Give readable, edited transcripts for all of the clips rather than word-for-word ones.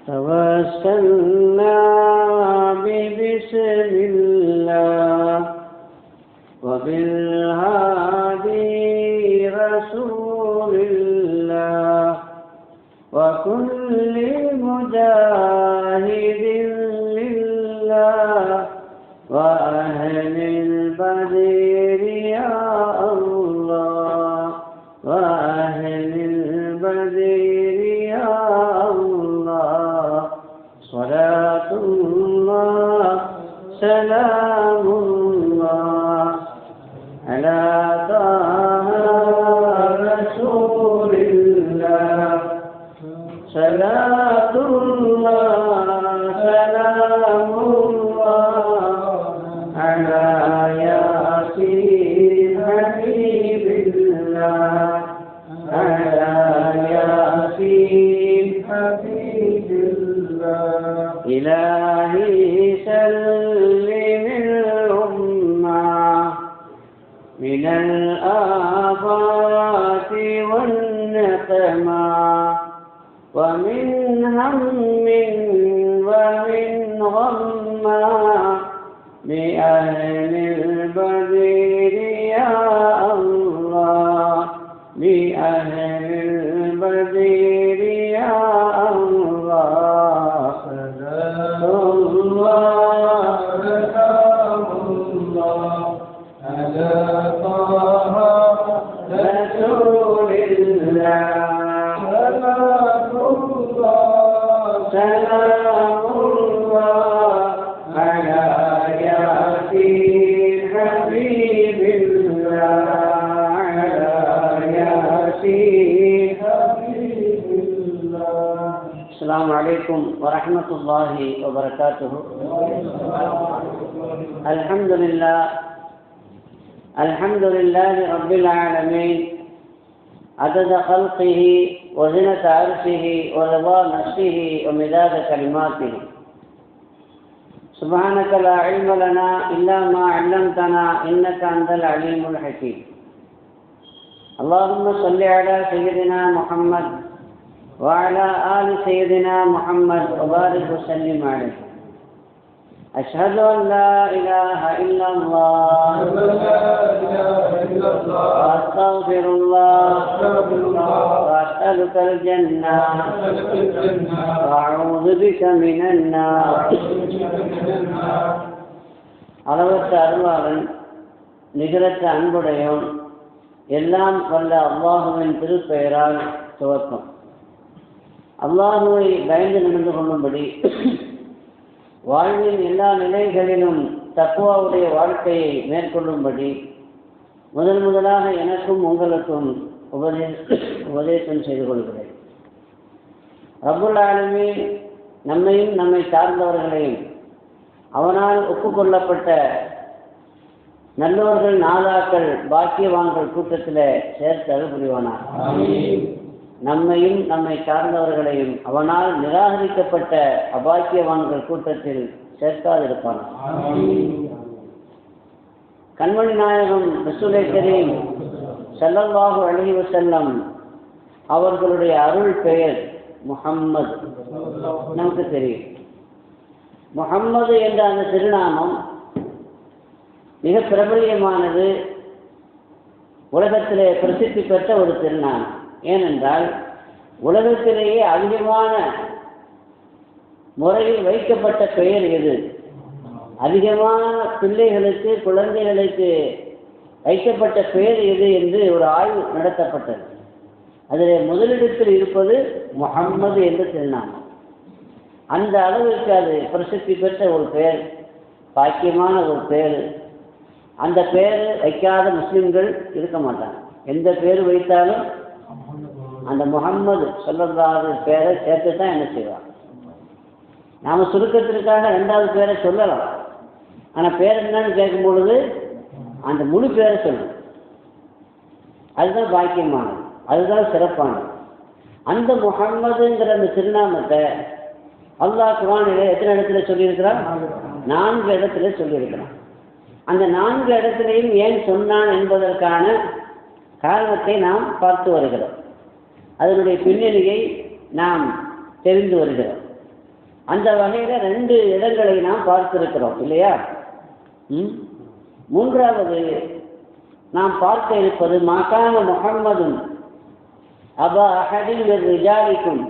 توسلنا ببسم الله وبالهادي رسول الله وكل مجاهد لله وأهل البدر يا الله وأهل البدر يا الله صلاة الله سلام الله على طه رسول الله صلاة الله سلام الله على ياسين حبيب الله على ياسين حبيب الله إلهي سلم الأمة من الآفات والنقمة ومن هم ومن غم بأهل البدر يا الله بأهل البدر يا الله سلام الله سلام الله على طه رسول الله سلام الله على ياسين حبيب الله على ياسين حبيب الله. السلام عليكم ورحمة الله وبركاته. الحمد لله رب العالمين عدد خلقه وزنة عرشه ورضا نفسه ومداد كلماته. سبحانك لا علم لنا إلا ما علمتنا إنك أنت العليم الحكيم. اللهم صل على سيدنا محمد وعلى آل سيدنا محمد وبارك وسلم عليه. أشهد أن لا إله إلا الله وأستغفر الله وأسألك الجنة وأعوذ بك من النار. அளவற்ற அருளாளன் நிகரற்ற அன்புடையோன் எல்லாம் வல்ல அல்லாஹுவின் திருப்பெயரால் துவக்கம். அல்லாஹுவை பயந்து நடந்து கொள்ளும்படி வாழ்வின் எல்லா நிலைகளிலும் தக்வாவுடைய வாழ்க்கையை மேற்கொள்ளும்படி முதலாக எனக்கும் உங்களுக்கும் உபதேசம் செய்து கொள்கிறேன். ரப்புல் ஆலமீன் நம்மையும் நம்மை சார்ந்தவர்களையும் அவனால் ஒப்புக்கொள்ளப்பட்ட நல்லவர்கள் நாதாக்கள் பாக்கியவான்கள் கூட்டத்தில் சேர்த்து அருள் புரிவானார். நம்மையும் நம்மை சார்ந்தவர்களையும் அவனால் நிராகரிக்கப்பட்ட அபாக்கியவான்கள் கூட்டத்தில் சேர்க்காதிருப்பான். கண்மணி நாயகம் ரசூலே கரீம் ஸல்லல்லாஹு அலைஹி வஸல்லம் அவர்களுடைய அருள் பெயர் முஹம்மது. நமக்கு தெரியும், முஹம்மது என்ற அந்த திருநாமம் மிக பிரபல்யமானது, உலகத்திலே பிரசித்தி பெற்ற ஒரு திருநாமம். ஏனென்றால் உலகத்திலேயே அதிகமான முறையில் வைக்கப்பட்ட பெயர் எது, அதிகமான பிள்ளைகளுக்கு குழந்தைகளுக்கு வைக்கப்பட்ட பெயர் எது என்று ஒரு ஆய்வு நடத்தப்பட்டது. அதில் முதலிடத்தில் இருப்பது முஹம்மது என்ற திருநாமம். அந்த அளவிற்கு அது பிரசித்தி பெற்ற ஒரு பெயர், பாக்கியமான ஒரு பெயர். அந்த பெயர் வைக்காத முஸ்லிம்கள் இருக்க மாட்டாங்க. எந்த பெயர் வைத்தாலும் அந்த முஹம்மது ஸல்லல்லாஹு பேரை சேர்த்து தான் என்ன செய்வாங்க. நாம் சுருக்கத்திற்காக ரெண்டாவது பேரை சொல்லலாம், ஆனால் பேர் என்னன்னு கேட்கும் பொழுது அந்த முழு பேரை சொல்லணும். அதுதான் பாக்கியமானது, அதுதான் சிறப்பானது. அந்த முஹம்மதுங்கிற அந்த திருநாமத்தை அல்லாஹ் குர்ஆனிலே எத்தனை இடத்துல சொல்லியிருக்கிறான்? 4 இடத்துல சொல்லியிருக்கிறான். அந்த 4 இடத்திலையும் ஏன் சொன்னான் என்பதற்கான காரணத்தை நாம் பார்த்து வருகிறோம். அதனுடைய பின்னணியை நாம் தெரிந்து வருகிறோம். அந்த வகையில் 2 இடங்களை நாம் பார்த்திருக்கிறோம் இல்லையா? மூன்றாவது நாம் பார்க்க இருப்பது மகான முஹம்மதுன் அபா அஹதின் மின் ரிஜாலிக்கும்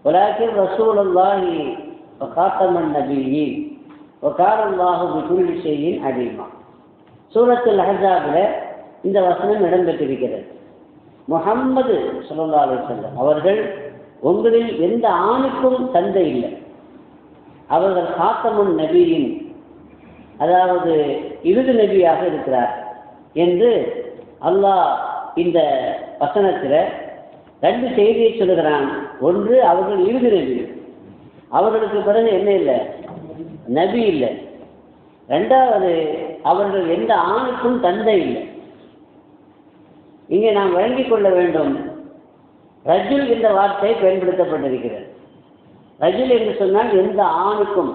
வலாக்கின் ரசூலுல்லாஹி வ காத்தமன் நபிய்யீன் வ கான அல்லாஹு பிகுல்லி ஷைஇன் அலீமா. சூரத்துல் அஹ்ஸாபில் இந்த வசனம் இடம்பெற்றிருக்கிறது. முஹம்மது ஸல்லல்லாஹு அலைஹி வஸல்லம் அவர்கள் உங்களில் எந்த ஆணுக்கும் தந்தை இல்லை, அவர்கள் காத்தமுன் நபியின், அதாவது இறுதி நபியாக இருக்கிறார் என்று அல்லாஹ் இந்த வசனத்தில் 2 செய்தியை சொல்லுகிறான். ஒன்று, அவர்கள் இறுதி நபி, அவர்களுக்கு பிறகு என்ன இல்லை, நபி இல்லை. 2வது, அவர்கள் எந்த ஆணுக்கும் தந்தை இல்லை. இங்கே நாம் வழங்கிக் கொள்ள வேண்டும், ரஜுல் என்ற வார்த்தை பயன்படுத்தப்பட்டிருக்கிறது. ரஜுல் என்று சொன்னால் எந்த ஆணுக்கும்,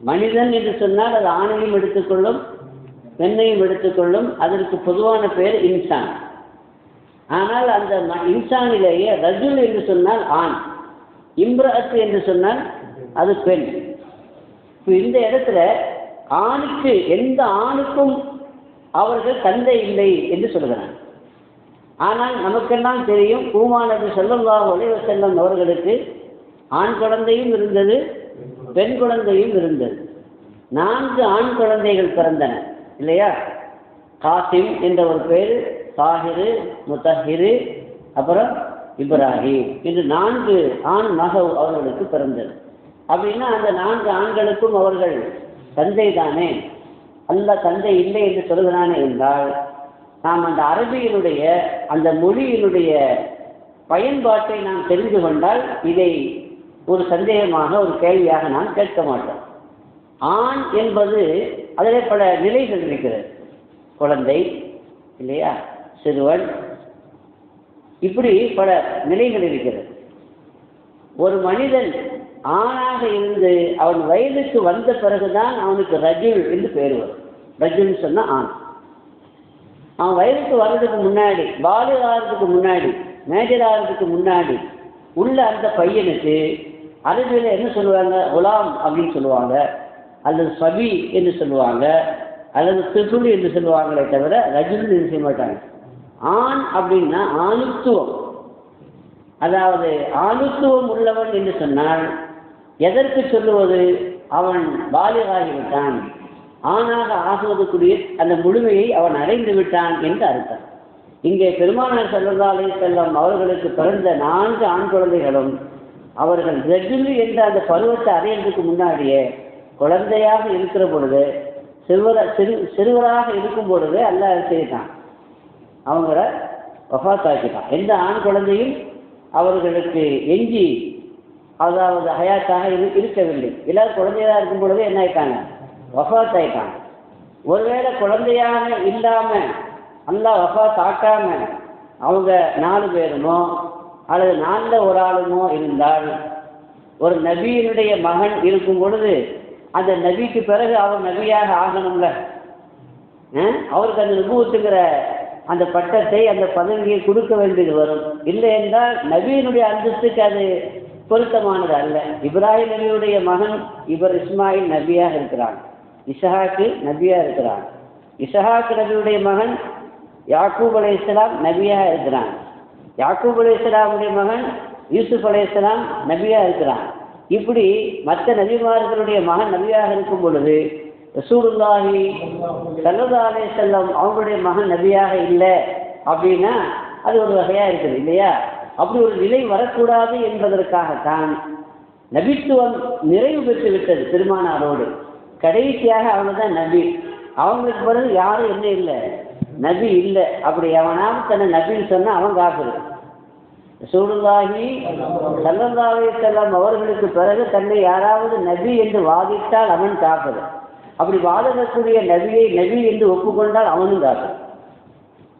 மனிதன் என்று சொன்னால் அது ஆணையும் எடுத்துக்கொள்ளும் பெண்ணையும் எடுத்துக்கொள்ளும். அதற்கு பொதுவான பெயர் இன்சான். ஆனால் அந்த இன்சானிலேயே ரஜுல் என்று சொன்னால் ஆண், இம்ரஅத் என்று சொன்னால் அது பெண். இந்த இடத்துல ஆணுக்கு, எந்த ஆணுக்கும் அவர்கள் தந்தை இல்லை என்று சொல்கிறார். ஆனால் நமக்கெல்லாம் தெரியும், நபி ஸல்லல்லாஹு அலைஹி வஸல்லம் அவர்களுக்கு ஆண் குழந்தையும் இருந்தது, பெண் குழந்தையும் இருந்தது. 4 ஆண் குழந்தைகள் பிறந்தன இல்லையா? காசிம் என்ற ஒரு பேர், தாஹிரு, முத்தஹிரு, அப்புறம் இப்ராஹிம் என்று 4 ஆண் மகவு அவர்களுக்கு பிறந்தது. அப்படின்னா அந்த 4 ஆண்களுக்கும் அவர்கள் தந்தை தானே, அல்ல தந்தை இல்லை என்று சொல்கிறானே என்றால், நாம் அந்த அரபியினுடைய அந்த மொழியினுடைய பயன்பாட்டை நாம் தெரிந்து கொண்டால் இதை ஒரு சந்தேகமாக, ஒரு கேள்வியாக நாம் கேட்க மாட்டோம். ஆண் என்பது அதிலே பல நிலைகள் இருக்கிறது. குழந்தை இல்லையா, சிறுவன், இப்படி பல நிலைகள் இருக்கிறது. ஒரு மனிதன் ஆணாக இருந்து அவன் வயதுக்கு வந்த பிறகுதான் அவனுக்கு ரஜுல் என்று பெயர் வரும். ரஜுல் சொன்னால் ஆண். அவன் வயதுக்கு வர்றதுக்கு முன்னாடி, பாலிகாரத்துக்கு முன்னாடி, மேஜராகிறதுக்கு முன்னாடி உள்ள அந்த பையனுக்கு அரபியில் என்ன சொல்லுவாங்க, குலாம் அப்படின்னு சொல்லுவாங்க, அல்லது சபி என்று சொல்லுவாங்க, அல்லது திசுல் என்று சொல்லுவாங்களே தவிர ரஜுல் என்று செய்ய மாட்டாங்க. ஆண் அப்படின்னா ஆணுத்துவம், அதாவது ஆணுத்துவம் உள்ளவன் என்று சொன்னால் எதற்கு சொல்லுவது, அவன் பாலிகாகிவிட்டான், ஆணாக ஆகுவதற்குரிய அந்த முழுமையை அவன் அடைந்து விட்டான் என்று அர்த்தம். இங்கே பெருமானார் ஸல்லல்லாஹு அலைஹி வஸல்லம் அவர்களுக்கு பிறந்த 4 ஆண் குழந்தைகளும் அவர்கள் ரஜுல் என்ற அந்த பருவத்தை அடையிறதுக்கு முன்னாடியே குழந்தையாக இருக்கிற பொழுது, சிறுவராக இருக்கும் பொழுது அல்லாஹ் செய்தான், அவங்கள வஃபாத்தாக்கிட்டான். எந்த ஆண் குழந்தையும் அவர்களுக்கு எஞ்சி, அதாவது ஹயாத்தாக இருக்கவில்லை. எல்லாரும் குழந்தையாக இருக்கும் பொழுது என்ன ஆயிட்டாங்க, வஃபாத் ஆயிட்டாங்க. ஒருவேளை குழந்தையாக இல்லாமல் அல்லாஹ் வஃபாத் ஆக்காம அவங்க 4 பேருமோ அல்லது 4ல் ஒரு ஆளுமோ இருந்தால், ஒரு நபியினுடைய மகன் இருக்கும் பொழுது அந்த நபிக்கு பிறகு அவர் நபியாக ஆகணும்ல, அவருக்கு அந்த நபுவத்துங்கிற அந்த பட்டத்தை, அந்த பதவியை கொடுக்க வேண்டியது வரும். இல்லை என்றால் நபியினுடைய அந்தஸ்துக்கு அது பொருத்தமானது அல்ல. இப்ராஹிம் நபியுடைய மகன் இஸ்மாயில் நபியாக இருக்கிறான், இஸ்ஹாக்கு நபியாக இருக்கிறான். இஸ்ஹாக் நபியுடைய மகன் யாக்கூப் அலைஹிஸ்ஸலாம் நபியாக இருக்கிறான். யாக்கூப் அலைஹிஸ்ஸலாமுடைய மகன் யூசுப் அலைஹிஸ்ஸலாம் நபியாக இருக்கிறான். இப்படி மற்ற நபிமார்களுடைய மகன் நபியாக இருக்கும் பொழுது ரசூலுல்லாஹி ஸல்லல்லாஹு அலைஹி வஸல்லம் அவங்களுடைய மகன் நபியாக இல்லை அப்படின்னா அது ஒரு வகையாக இருக்குது இல்லையா? அப்படி ஒரு நிலை வரக்கூடாது என்பதற்காகத்தான் நபித்துவம் நிறைவு பெற்று விட்டது பெருமானாரோடு. கடைசியாக அவங்க தான் நபி, அவங்களுக்கு பிறகு யாரும் என்ன இல்லை, நபி இல்லை. அப்படி அவனாவது தன்னை நபின்னு சொன்னால் அவன் காஃபிர். ரசூலுல்லாஹி ஸல்லல்லாஹு அலைஹி வஸல்லம் அவர்களுக்கு பிறகு தன்னை யாராவது நபி என்று வாதிட்டால் அவன் காஃபிர். அப்படி வாதிடக்கூடிய நபியை நபி என்று ஒப்புக்கொண்டால் அவனும் காஃபிர்.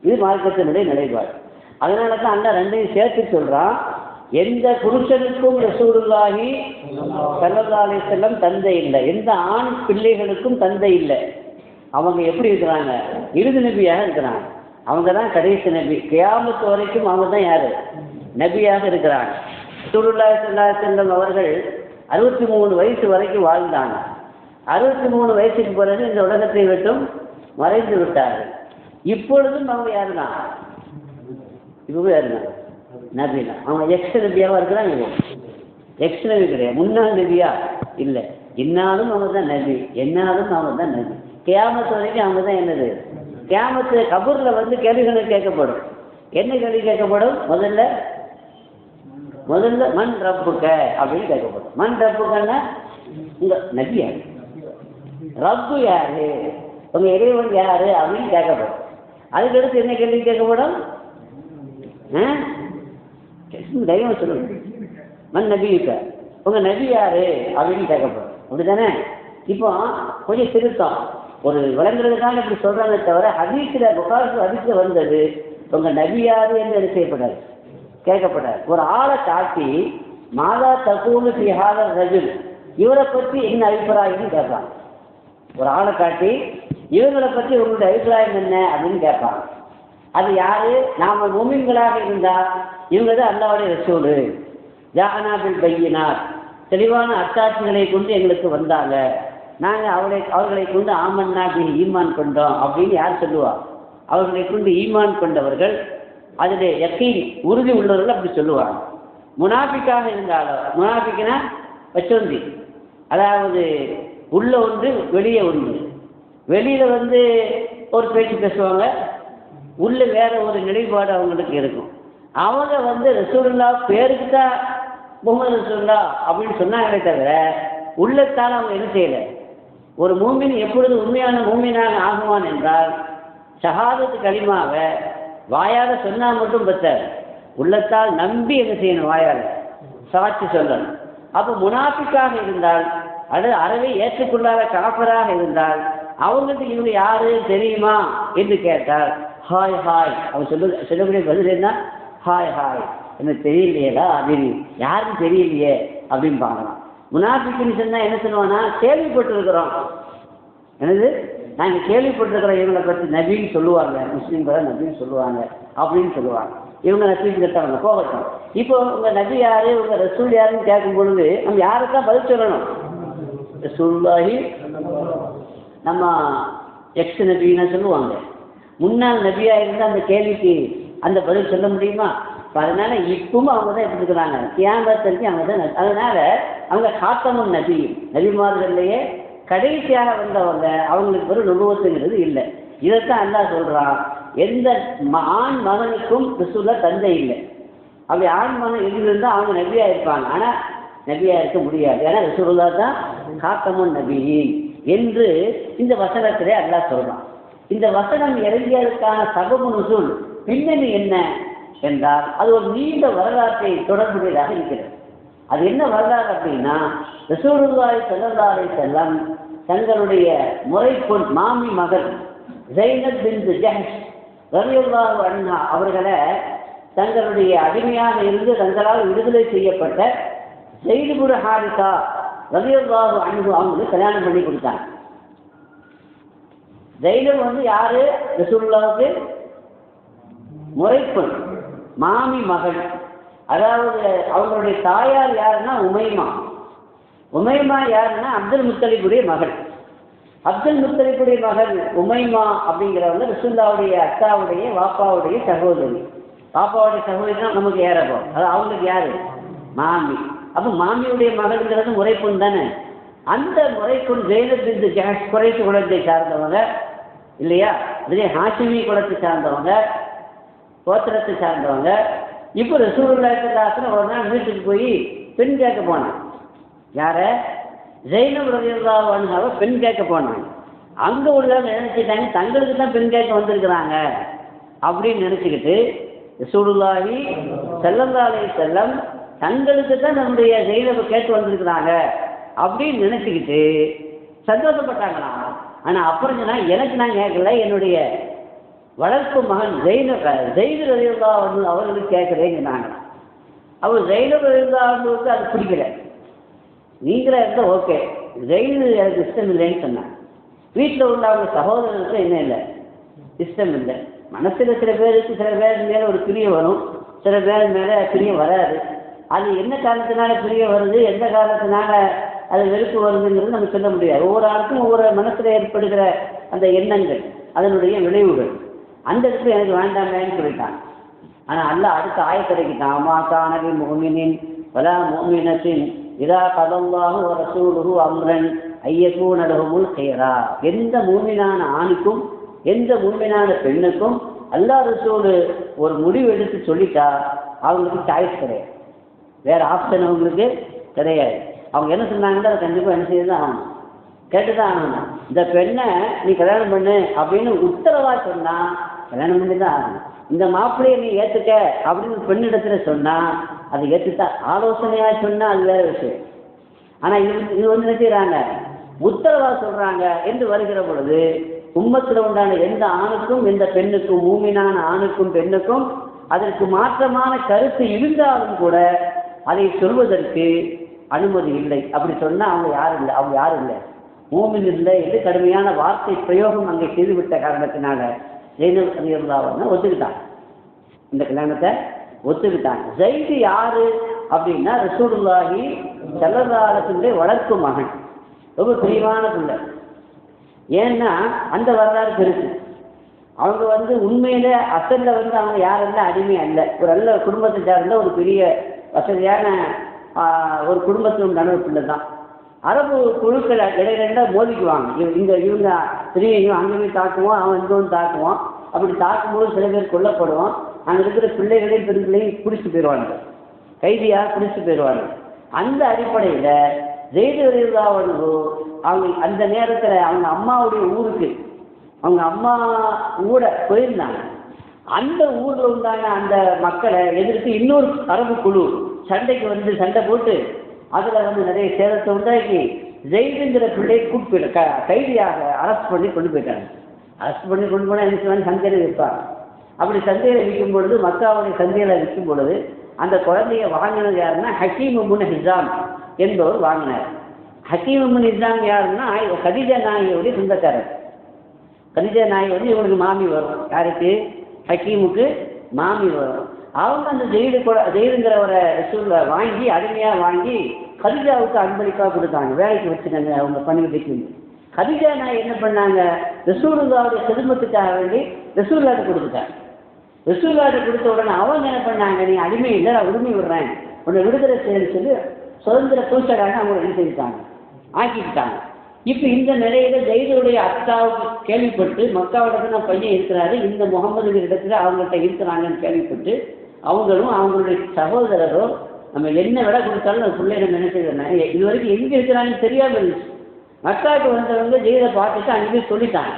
இது மார்க்கத்தினுடைய நிலைப்பாடு. அதனால தான் அல்லாஹ் 2ஐயும் சேர்த்து சொல்றான், எந்த புருஷனுக்கும் ரசூலுல்லாஹி ஸல்லல்லாஹு அலைஹி வஸல்லம் தந்தை இல்லை, எந்த ஆண் பிள்ளைகளுக்கும் தந்தை இல்லை. அவங்க எப்படி இருக்கிறாங்க, இறுதி நபியாக இருக்கிறாங்க. அவங்க தான் கடைசி நபி, கியாமத் வரைக்கும் அவங்க தான் யாரு, நபியாக இருக்கிறாங்க. ரசூலுல்லாஹி ஸல்லல்லாஹு அலைஹி வஸல்லம் அவர்கள் 63 வயசு வரைக்கும் வாழ்ந்தாங்க. 63 வயசுக்கு பிறகு இந்த உலகத்தை விட்டும் மறைந்து விட்டார்கள். இப்பொழுதும் அவங்க யாருதான்? இப்பவே யாருதான்? நபி தான். அவங்க எக்ஸ் நபியாவா இருக்கிறாங்க. எக்ஸ் நபி கிடையாது, முன்னாள் நபியா இல்லை. என்னாலும் அவங்க தான் நபி, என்னாலும் அவங்க தான் நபி. கியாமத்து வரைக்கும் அவங்க தான். என்னது கியாமத்து? கபூர்ல வந்து கேள்விகள் கேட்கப்படும். என்ன கேள்வி கேட்கப்படும்? முதல்ல மண் ரப்புக்க அப்படின்னு கேட்கப்படும். மண் ரப்புக்கன்னா உங்க நபி யாரு, ரப்பு யாரு, உங்க இறைவன் யாரு அப்படின்னு கேட்கப்படும். அதுக்கடுத்து என்ன கேள்வி கேட்கப்படும்? தைரியம் சொல்லுங்க. மண் நபிக்க, உங்க நபி யாரு அப்படின்னு கேட்கப்படும். அப்படித்தானே? இப்போ கொஞ்சம் திருத்தம் ஒரு விளங்குறதுக்காக இப்படி சொல்றாங்க தவிர ஹதீஸ்ல புகாரி ஹதீஸ்ல வந்தது உங்க நபி யாரு என்று என்ன செய்யப்படாது, கேட்கப்படாது. ஒரு ஆளை காட்டி மாதா தகூலு ஃபீ ஹாதா ரஜுல், இவரை பற்றி என்ன அபிப்பிராயம்னு கேட்பாங்க. ஒரு ஆளை காட்டி இவங்களை பற்றி உங்களுடைய அபிப்பிராயம் என்ன அப்படின்னு கேட்பாங்க. அது யாரு? நாம முஃமின்களாக இருந்தா இவங்க தான் அல்லாஹ்வுடைய ரசூலு, ஜாஅனா பில் பையினாத், தெளிவான அத்தாட்சிகளை கொண்டு எங்களுக்கு வந்தாங்க, நாங்கள் அவர்களை கொண்டு ஆமன்னா பிஹி, ஈமான் கொண்டோம் அப்படின்னு யார் சொல்லுவா? அவர்களை கொண்டு ஈமான் கொண்டவர்கள், அதில் யக்கீன் உறுதி உள்ளவர்கள் அப்படி சொல்லுவாங்க. முனாஃபிக்காக இருந்தாலும், முனாஃபிக்னா வச்சொந்தி, அதாவது உள்ள ஒன்று வெளியே ஒன்று. வெளியில் வந்து ஒரு பேச்சு பேசுவாங்க, உள்ள வேற ஒரு நிலைப்பாடு அவங்களுக்கு இருக்கும். அவங்க வந்து ரசூலுல்லாஹ் பேருக்கு தான் முஹம்மது ரசூலுல்லாஹ் அப்படின்னு சொன்னாங்களே தவிர உள்ளத்தால் அவங்க என்ன செய்யலை. ஒரு மூமின் எப்பொழுது உண்மையான மூமினாக ஆகுவான் என்றால் ஷஹாதத்து கலிமாவை வாயால் சொன்னால் மட்டும் பத்தாது, உள்ளத்தால் நம்பி என்ன செய்யணும், வாயால் சாட்சி சொல்லணும். அப்போ முனாஃபிக்காக இருந்தால் அல்லது அறவே ஏற்றுக்கொள்ளாத காஃபிராக இருந்தால் அவங்களுக்கு இவங்க யாரு தெரியுமா என்று கேட்டால் ஹாய் ஹாய் அவங்க சொல்லக்கூடிய பதில் என்ன? ஹாய் ஹாய், எனக்கு தெரியலையேடா, அது யாருக்கும் தெரியலையே அப்படின்னு பார்க்கலாம். முனாஃபிக்குன்னு சொன்னால் என்ன சொல்லுவான்னா, கேள்விப்பட்டிருக்கிறோம், என்னது நாங்கள் கேள்விப்பட்டிருக்கிறோம், இவங்களை பற்றி நபின்னு சொல்லுவாங்க, முஸ்லீம்களை நபின்னு சொல்லுவாங்க அப்படின்னு சொல்லுவாங்க. இவங்க நபின்னு கேட்டாங்க கோபத்தம். இப்போ உங்கள் நபி யாரு, உங்கள் ரசூல் யாருன்னு கேட்கும் பொழுது நம்ம யாருக்கா பதில் சொல்லணும்? ரசூலுல்லாஹி நம்ம எக்ஸ் நபின்னு சொல்லுவாங்க. முன்னாள் நபியாக இருந்தால் அந்த கேள்விக்கு அந்த பதில் சொல்ல முடியுமா? அதனால இப்பவும் அவங்க தான் எப்படி இருக்கிறாங்க, கியாமத்திற்கு அவங்க தான். அதனால அவங்க காத்தமும் நபிமார்கள்லையே கடைசியாக வந்தவங்க, அவங்களுக்கு ஒரு நுபுவத்துங்கிறது இல்லை. இதைத்தான் அல்லாஹ் சொல்றான், எந்த ஆண் மகனுக்கும் ரசூலுல்லாஹ் தந்தை இல்லை. அப்படி ஆண் மகன் இருந்திருந்தால் அவங்க நபியாக இருப்பாங்க, ஆனால் நபியாக இருக்க முடியாது. ஏன்னா ரசூலுல்லாஹ் தான் காத்தமும் நபியின் என்று இந்த வசனத்திலே அல்லாஹ் சொல்றான். இந்த வசனம் இறங்கியதற்கான சபபு நுஸூல் பின்னணி என்ன என்றால் அது ஒரு நீண்ட வரலாற்றை தொடர்புடையதாக இருக்கிறது. அது என்ன வரலாறு அப்படின்னா, ரசூலுல்லாஹி ஸல்லல்லாஹு அலைஹி வஸல்லம் தங்களுடைய முறைப்பொன் மாமி மகள் ஸைனப் பின்த் ஜஹ்ஷ் ரலியல்லாஹு அன்ஹா அவர்களை தங்களுடைய அடிமையாக இருந்து தங்களால் விடுதலை செய்யப்பட்ட ஸைத் இப்னு ஹாரிஸா ரலியல்லாஹு அன்ஹு அவங்களுக்கு கல்யாணம் பண்ணி கொடுத்தாங்க. ஸைனப் வந்து யாரு? ரசூலுல்லாஹ்வுக்கு முறைப்பொன் மாமி மகள். அதாவது அவங்களுடைய தாயார் யாருன்னா உமைமா. உமைமா யாருன்னா அப்துல் முத்தலிபுடைய மகள். அப்துல் முத்தலிபுடைய மகள் உமைமா அப்படிங்கிறவங்க ரசூலுல்லாஹ்வுடைய அத்தாவுடைய வாப்பாவுடைய சகோதரி. பாப்பாவுடைய சகோதரி தான் நமக்கு ஏறப்போ, அது அவங்களுக்கு யாரு? மாமி. அப்போ மாமியுடைய மகள்ங்கிறது முறைப்பொன் தானே. அந்த முறைப்பொன் ஸைனப் பின்த் ஜஹ்ஷ் குறைஷி குலத்தை சார்ந்தவங்க இல்லையா, இதே ஹாஷிமி குலத்தை சார்ந்தவங்க, கோத்திரத்தை சார்ந்தவங்க. இப்போ ரசூலுல்லாஹி ஸல்லல்லாஹு அலைஹி வஸல்லம் ஒரு நாள் வீட்டுக்கு போய் பெண் கேட்க போனாங்க. யார? ஸைனப் ரலியல்லாஹு அன்ஹாவை பெண் கேட்க போனாங்க. அங்கே உள்ளவங்க நினைச்சிட்டாங்க தங்களுக்கு தான் பெண் கேட்க வந்திருக்கிறாங்க அப்படின்னு நினச்சிக்கிட்டு ரசூலுல்லாஹி ஸல்லல்லாஹு அலைஹி வஸல்லம் தங்களுக்கு தான் நம்முடைய ஸைனபை கேட்டு வந்திருக்கிறாங்க அப்படின்னு நினச்சிக்கிட்டு சந்தோஷப்பட்டாங்களாம். ஆனால் அப்புறம் சொன்னால் எனக்கு நான் கேட்கல, என்னுடைய வளர்ப்பு மகன் ஸைத் ரலியல்லாஹு அன்ஹு அவர்களுக்கு கேட்குறேன்னு சொன்னாங்களாம். அவர் ஸைனப் ரலியல்லாஹு அன்ஹுவுக்கு அது பிடிக்கல. நீங்களா இருந்தால் ஓகே, ஸைத் எனக்கு இஷ்டம் இல்லைன்னு சொன்னாங்க. வீட்டில் உள்ள அவங்க சகோதரருக்கு என்ன இல்லை, இஷ்டம் இல்லை. மனசில் சில பேருக்கு சில பேர் மேலே ஒரு பிரியம் வரும், சில பேர் மேலே பிரியம் வராது. அது என்ன காரணத்தினால பிரிய வருது, எந்த காரணத்தினால அது வெறுப்பு வருதுங்கிறது நம்ம சொல்ல முடியாது. ஒவ்வொரு ஆளுக்கும் ஒவ்வொரு மனசில் ஏற்படுகிற அந்த எண்ணங்கள், அதனுடைய விளைவுகள். அந்த இடத்துல எனக்கு வேண்டாமேன்னு சொல்லிட்டான். ஆனால் அல்லாஹ் அடுத்த ஆயத்திரைக்கிட்டான், அம்மா கானவி முஹ்மினின் வலா முஹ்மினத்தின் இதா கதல்லாஹு வ ரசூலுஹு அம்ரன் ஐயக்கூன லஹுமுல் கைரா. எந்த மூமினான ஆணுக்கும் எந்த மூமினான பெண்ணுக்கும் அல்லாஹ் ரசூல் ஒரு முடிவு எடுத்து சொல்லிட்டா அவங்களுக்கு சாய்ஸ் கிடையாது, வேற ஆப்ஷன் அவங்களுக்கு கிடையாது. அவங்க என்ன சொன்னாங்கன்னா அதை கண்டிப்பாக என்ன செய்ய தான் ஆகணும், கேட்டுதான் ஆகணும். இந்த பெண்ணை நீ கல்யாணம் பண்ணு அப்படின்னு உத்தரவா சொன்னா கல்யாணம் பண்ணி தான் ஆகணும். இந்த மாப்பிள்ளையை நீ ஏற்றுக்க அப்படின்னு பெண்ணிடத்துல சொன்னா அதை ஏற்றுத்தான். ஆலோசனையா சொன்னா அது வேற விஷயம். ஆனா இது வந்து நினைக்கிறாங்க உத்தரவா சொல்றாங்க என்று வருகிற பொழுது உம்மத்தில் உண்டான எந்த ஆணுக்கும் எந்த பெண்ணுக்கும், மூமினான ஆணுக்கும் பெண்ணுக்கும் அதற்கு மாற்றமான கருத்து இருந்தாலும் கூட அதை சொல்வதற்கு அனுமதி இல்லை. அப்படி சொன்னா அவங்க யாரும் இல்லை, மூமின் இல்லை என்று கடுமையான வார்த்தை பிரயோகம் அங்கே செய்துவிட்ட காரணத்தினால ஜெயினப் ரலியல்லாஹு ஒத்துக்கிட்டாங்க, இந்த கல்யாணத்தை ஒத்துக்கிட்டாங்க. ஜெயிது யாரு அப்படின்னா ரசூலுல்லாஹி ஸல்லல்லாஹு அலைஹி வஸல்லம் வளர்க்கும் மகன், ரொம்ப பிரியமான பிள்ளை. ஏன்னா அந்த வரலாறு பெருசு. அவங்க வந்து உண்மையில அசல்ல வந்து அவங்க யாருன்னா அடிமை அல்ல, ஒரு நல்ல குடும்பத்தை சார்ந்த ஒரு பெரிய வசதியான ஒரு குடும்பத்தில் உண்டான ஒரு பிள்ளை தான். அரபு குழுக்கள் இடையில மோதிக்குவாங்க. இவங்க பெரியவங்க அங்கே போய் தாக்குவோம், அவன் இங்கே வந்து தாக்குவான். அப்படி தாக்கும்போது சில பேர் கொல்லப்படுவான். அங்கே இருக்கிற பிள்ளைகளையும் பெண்களையும் பிடிச்சி போயிடுவாங்க, கைதியாக பிடிச்சி போயிடுவாங்க. அந்த அடிப்படையில் ஜெயிது ரலியல்லாஹு அன்ஹு அவங்க அந்த நேரத்தில் அவங்க அம்மாவுடைய ஊருக்கு, அவங்க அம்மா கூட போயிருந்தாங்க. அந்த ஊரில் உண்டான அந்த மக்களை எதிர்த்து இன்னொரு அரபு குழு சண்டைக்கு வந்து சண்டை போட்டு அதில் வந்து நிறைய சேதத்தை உண்டாக்கி ஜெயிதுங்கிற பிள்ளையை கூப்பிட்டு கைதியாக அரெஸ்ட் பண்ணி கொண்டு போயிட்டாங்க. அரெஸ்ட் பண்ணி கொண்டு போனால் என்ன செய்வாங்க, சந்தையில் விற்பாங்க. அப்படி சந்தையில் விற்கும் பொழுது, மக்காவுடைய சந்தையில் விற்கும் பொழுது அந்த குழந்தைய வாங்கினது யாருன்னா ஹக்கீம் இப்னு ஹிஸாம் என்பவர் வாங்கினார். ஹக்கீம் இப்னு ஹிஸாம் யாருன்னா கதீஜா நாயகியுடைய சொந்தக்காரர். கதீஜா நாயகி வந்து இவங்களுக்கு மாமி வரும். யாருக்கு? ஹக்கீமுக்கு மாமி வரும். அவங்க அந்த ஜெயிலுங்கிறவரை ரசூலை வாங்கி அடிமையாக வாங்கி கதீஜாவுக்கு அன்பளிப்பாக கொடுத்தாங்க, வேலைக்கு வச்சுட்டாங்க அவங்க பணிவிடைக்கு. கதீஜா நாயகி என்ன பண்ணாங்க, ரசூலுல்லாஹ்வுடைய செல்வத்துக்காக வேண்டி ரசூலுல்லாஹ்ட்ட கொடுத்துட்டாங்க. ரசூலுல்லாஹ்ட்ட கொடுத்த உடனே அவங்க என்ன பண்ணாங்க, நீ அடிமை இல்லை, நான் உரிமை விடுறேன், உன்னை விடுதலை செய்யன்னு சொல்லி சுதந்திர பூசக்காக அவங்க என்ன செஞ்சுட்டாங்க, ஆக்கிக்கிட்டாங்க. இப்போ இந்த நிலையில ஜெயிதுடைய அத்தாவுக்கு கேள்விப்பட்டு, மக்காவிடத்துல பையன் இருக்கிறாரு, இந்த முகமது இடத்துல அவங்கள்ட்ட இருக்கிறாங்கன்னு கேள்விப்பட்டு அவங்களும் அவங்களுடைய சகோதரரும் நம்ம என்ன விலை கொடுத்தாலும் அந்த பிள்ளைகளை நினைச்சிருந்தாங்க. இது வரைக்கும் எங்கே இருக்கிறாங்கன்னு தெரியாமல் இருந்துச்சு. மக்காவுக்கு வந்தவங்க ஜெயிலை பார்த்துட்டு அங்கே சொல்லிட்டாங்க.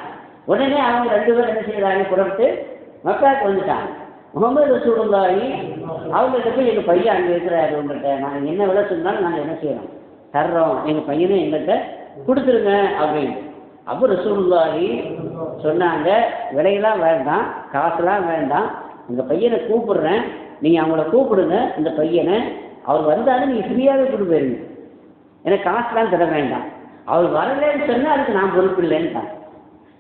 உடனே அவங்க 2 பேரும் என்ன செய்யறாங்க, புறப்பட்டு மக்காவுக்கு வந்துட்டாங்க. முகமது ரசூலுல்லாஹி அவங்கள்ட்ட போய் எங்கள் பையன் அங்கே இருக்கிறாரு, உங்கள்கிட்ட நாங்கள் என்ன விலை சொன்னாலும் நாங்கள் என்ன செய்யறோம், தர்றோம், எங்கள் பையனை எங்கள்கிட்ட கொடுத்துருங்க அப்படின்னு. அப்போ ரசூலுல்லாஹி சொன்னாங்க, விலையெல்லாம் வேண்டாம், காசுலாம் வேண்டாம், உங்கள் பையனை கூப்பிடுறேன், நீங்கள் அவங்கள கூப்பிடுங்க, இந்த பையனை, அவர் வந்தாலும் நீங்கள் ஃப்ரீயாகவே கொண்டு போயிருங்க, எனக்கு காசுலாம் தர வேண்டாம், அவர் வரலன்னு சொன்னால் அதுக்கு நான் பொறுப்பு இல்லைன்ட்டாங்க.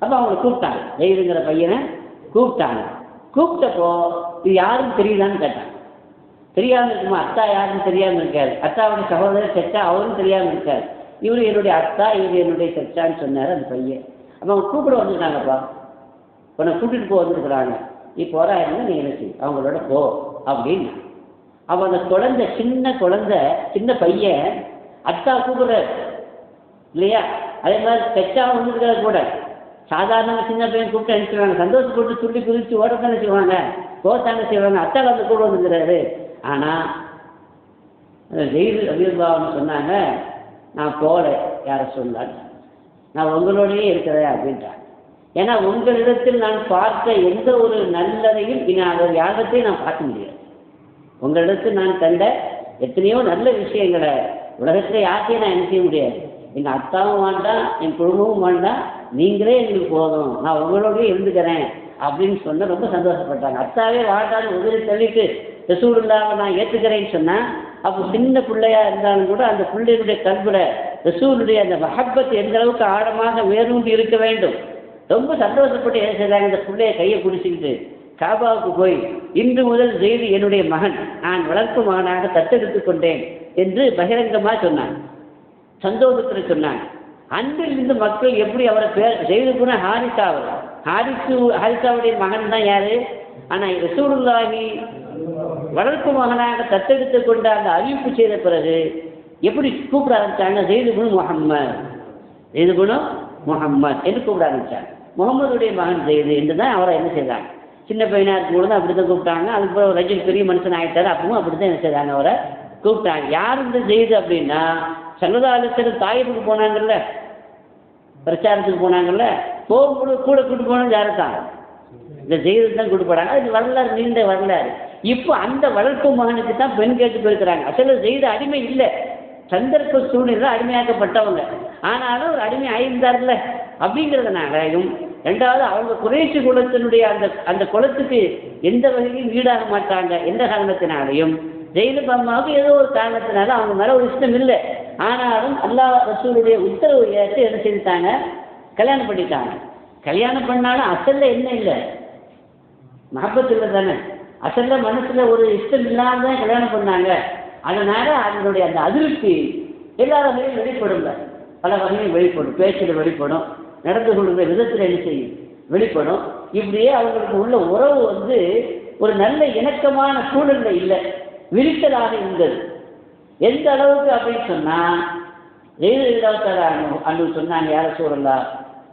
அப்போ அவங்களை கூப்பிட்டாங்க, ஜெயிலுங்கிற பையனை கூப்பிட்டாங்க. கூப்பிட்டப்போ இது யாருன்னு தெரியலான்னு கேட்டாங்க. தெரியாமல் இருக்குமா, அத்தா யாருன்னு தெரியாமல் இருக்காது, அத்தாவுடைய சகோதரர் சச்சா அவரும் தெரியாமல் இருக்காது, இவரு என்னுடைய அத்தா, இவர் என்னுடைய சச்சான்னு சொன்னார் அந்த பையன். அப்போ அவங்க கூப்பிட வந்துருக்காங்கப்பா, உன்னை கூட்டிகிட்டு போக வந்துருக்குறாங்க, நீ போறாருன்னா நீ என்ன செய்ய, அவங்களோட போ அப்படின்னு. அப்போ அந்த குழந்தை, சின்ன பையன் அத்தா கூப்பிடுறாரு இல்லையா, அதே மாதிரி சச்சாவும் வந்துருக்காரு கூட. சாதாரண சின்ன பையன் கூப்பிட்டு அனுப்பிச்சுவாங்க, சந்தோஷப்பட்டு துள்ளி குதிச்சு ஓடத்தானே செய்வாங்க, போத்தானே செய்வாங்க, அத்தா வந்து கூட வந்துருக்கிறாரு. ஆனால் ஜெயிலு ரலியல்லாஹு சொன்னாங்க, நான் போகல யாரை சொன்னாங்க, நான் உங்களோடையே இருக்கிறேன் அப்படின்ட்டாங்க. ஏன்னா உங்களிடத்தில் நான் பார்த்த எந்த ஒரு நல்லதையும் அதை யாரிடத்தையும் நான் பார்க்க முடியாது. உங்களிடத்தில் நான் கண்ட எத்தனையோ நல்ல விஷயங்களை உலகத்தில் யார்த்தையும் நான் என்ன செய்ய முடியாது. எங்கள் அத்தாவும் வேண்டாம், என் குடும்பமும் வேண்டாம், நீங்களே எங்களுக்கு போதும், நான் உங்களோடய இருந்துக்கிறேன் அப்படின்னு சொன்னால் ரொம்ப சந்தோஷப்பட்டாங்க. அத்தாவே வாண்டான்னு உதவி தள்ளிட்டு ரசூலுல்லாஹ்வை நான் ஏற்றுக்கிறேன்னு சொன்னால், அப்போ சின்ன பிள்ளையா இருந்தாலும் கூட அந்த பிள்ளையுடைய கல்வில ரசூலுடைய அந்த மஹப்பத் எந்த அளவுக்கு ஆழமாக வேரூன்றி இருக்க வேண்டும். ரொம்ப சந்தோஷப்பட்டு என்ன செய்றாங்க, இந்த பிள்ளைய கையை பிடிச்சிக்கிட்டு காபாவுக்கு போய் இன்று முதல் செய்து என்னுடைய மகன் நான் வளர்ப்பு மகனாக தத்தெடுத்துக் கொண்டேன் என்று பகிரங்கமாக சொன்னான். சந்தோஷத்தில் சொன்னான். அன்றிலிருந்து மக்கள் எப்படி அவரை செய்து கூட ஹாரிசா அவர் ஹாரிசாவுடைய மகன் தான் யாரு? ஆனால் ரசூலுல்லாஹி வளர்ப்பு மகனாக தத்தெடுத்துக் கொண்ட அந்த அறிவிப்பு செய்த பிறகு எப்படி கூப்பிட ஆரம்பிச்சாங்க? ஜெய்துபுன் முஹம்மது, ஜெய்துபுன் முஹம்மது என்று கூப்பிட ஆரம்பிச்சாங்க. முகமதுடைய மகன் ஜெய்து என்று தான் அவரை என்ன செய்தாங்க? சின்ன பையனாக இருக்கும்போது அப்படி தான் கூப்பிட்டாங்க. அதுக்கப்புறம் ஒரு ரஜினி பெரிய மனுஷன் ஆகிட்டாரு, அப்பவும் அப்படி தான் என்ன செய்தாங்க? அவரை கூப்பிட்டாங்க. யார் இந்த ஜெய்து அப்படின்னா, ஸல்லல்லாஹு அலைஹி வஸல்லம் தாயிஃபுக்கு போனாங்கல்ல, பிரச்சாரத்துக்கு போனாங்கல்ல, போகும்போது கூட கூட்டு போனது யாரு தான்? இந்த ஜெய்து தான் கூட்டு போனாங்க. அது வரலாறு, நீண்ட வரலாறு. இப்போ அந்த வளர்ப்பு மகனுக்கு தான் பெண் கேட்டு போயிருக்கிறாங்க. அசல ஜெய்து அடிமை இல்லை, சந்தர்ப்ப சூழ்நிலை அடிமையாக்கப்பட்டவங்க. ஆனாலும் ஒரு அடிமை ஆயிருந்தார்ல அப்படிங்கிறதுனாலையும், ரெண்டாவது அவங்க குறைஷி குலத்தினுடைய அந்த குலத்துக்கு எந்த வகையிலும் ஈடாக மாட்டாங்க எந்த காரணத்தினாலையும், ஜெயிது அம்மாவுக்கு ஏதோ ஒரு காரணத்தினால அவங்க மேலே ஒரு இஷ்டம் இல்லை. ஆனாலும் அல்லாஹ் ரசூலுடைய உத்தரவு ஏற்று என்ன செஞ்சுட்டாங்க? கல்யாணம் பண்ணிட்டாங்க. கல்யாணம் பண்ணாலும் அசல்ல என்ன இல்லை? மஹப்பத் இல்லை தானே. அசல்ல மனசுல ஒரு இஷ்டம் இல்லாம தான் கல்யாணம் பண்ணாங்க. அதனால அதனுடைய அந்த அதிருப்தி எல்லா வகையிலும் வெளிப்படும், பல வகையிலும் வெளிப்படும். பேச்சில் வெளிப்படும், நடந்து கொள்கிற விதத்தில் என்ன செய்யும்? வெளிப்படும். இப்படியே அவங்களுக்கு உள்ள உறவு ஒரு நல்ல இணக்கமான சூழல்ல இல்லை, விரிசலாக இருந்தது. எந்த அளவுக்கு அப்படின்னு சொன்னால், அன்று சொன்னாங்க, யார சூழலா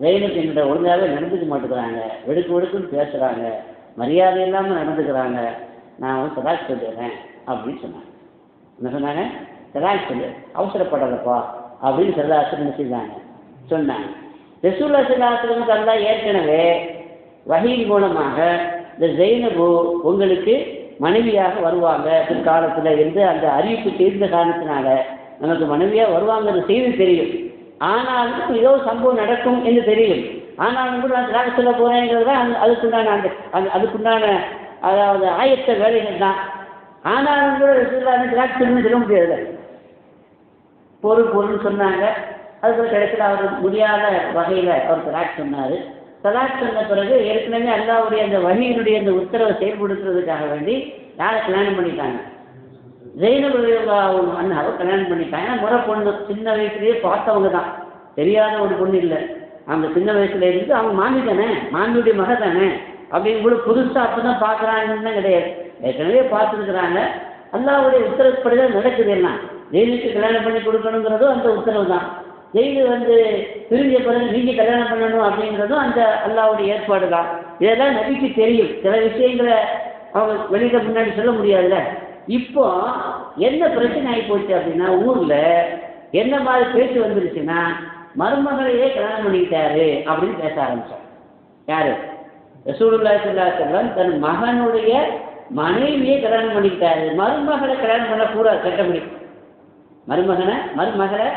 ஜெயினுக்கு என்கிட்ட ஒழுங்காகவே நடந்துக்க மாட்டேங்கிறாங்க, வெடுக்குன்னு பேசுகிறாங்க, மரியாதை இல்லாமல் நடந்துக்கிறாங்க, நான் தலாக் சொல்லிடுறேன் அப்படின்னு சொன்னாங்க. என்ன சொன்னாங்க? தலாக் சொல்லு, அவசரப்படாதப்பா அப்படின்னு செல்லாசன் செஞ்சாங்க சொன்னாங்க. ரசூலுல்லாஹி ஸல்லல்லாஹு அலைஹி வஸல்லம் அல்லாஹ் ஏற்கனவே வஹீயின் மூலமாக இந்த ஜெய்னபு உங்களுக்கு மனைவியாக வருவாங்க பிற்காலத்தில் என்று அந்த அறிவிப்பு செய்த காரணத்தினால நமக்கு மனைவியாக வருவாங்கிற செய்தி தெரியும். ஆனாலும் ஏதோ சம்பவம் நடக்கும் என்று தெரியும். ஆனாலும் கூட நான் திராட்சை சொல்ல போகிறேங்கிறது தான் அதுக்குண்டான அதாவது ஆயத்த வேலைகள் தான். ஆனாலும் கூட திராட்சை சொல்ல முடியாது. பொருள்னு சொன்னாங்க. அதுக்கு கிடைக்கல. அவர் முடியாத வகையில் அவர் தலாக் சொன்னார். தலாக் சொன்ன பிறகு ஏற்கனவே அல்லாஹ்வுடைய அந்த வஹீயினுடைய அந்த உத்தரவை செயல்படுத்துறதுக்காக வேண்டி யாரை கல்யாணம் பண்ணிட்டாங்க? ஜெய்னப் ரலியல்லாஹு அன்ஹாவை கல்யாணம் பண்ணிட்டாங்க. முறை பொண்ணு, சின்ன வயசுலேயே பார்த்தவங்க தான், தெரியாத ஒரு பொண்ணு இல்லை. அவங்க சின்ன வயசுல இருந்து அவங்க மாமி தானே, மாமியுடைய மக தானே அப்படிங்கும்போது புதுசாக அப்போ தான் பார்க்குறாங்கன்னு தான் கிடையாது. ஏற்கனவே பார்த்துருக்குறாங்க. அல்லாஹ்வுடைய உத்தரவுப்படி தான் நடக்குது. எல்லாம் ஜெயிலுக்கு கல்யாணம் பண்ணி கொடுக்கணுங்கிறதும் அந்த உத்தரவு தான். ஜெயிலு பிரிஞ்ச பிறகு நீங்கள் கல்யாணம் பண்ணணும் அப்படிங்கிறதும் அந்த அல்லாஹ்வுடைய ஏற்பாடு தான். இதெல்லாம் நபிக்கு தெரியும். சில விஷயங்களை அவங்க வெளியில் முன்னாடி சொல்ல முடியாதுல்ல. இப்போ என்ன பிரச்சனை ஆகி போச்சு அப்படின்னா, ஊரில் என்ன மாதிரி பேச்சு வந்துருச்சுன்னா, மருமகளையே கல்யாணம் பண்ணிக்கிட்டாரு அப்படின்னு பேச ஆரம்பித்தார். யார்? ரசூலுல்லாஹி ஸல்லல்லாஹு அலைஹி வஸல்லம் தன் மகனுடைய மனைவியே கல்யாணம் பண்ணிக்கிட்டாரு, மருமகளை கல்யாணம் பண்ணக்கூடாது, சட்டப்படி மருமகளை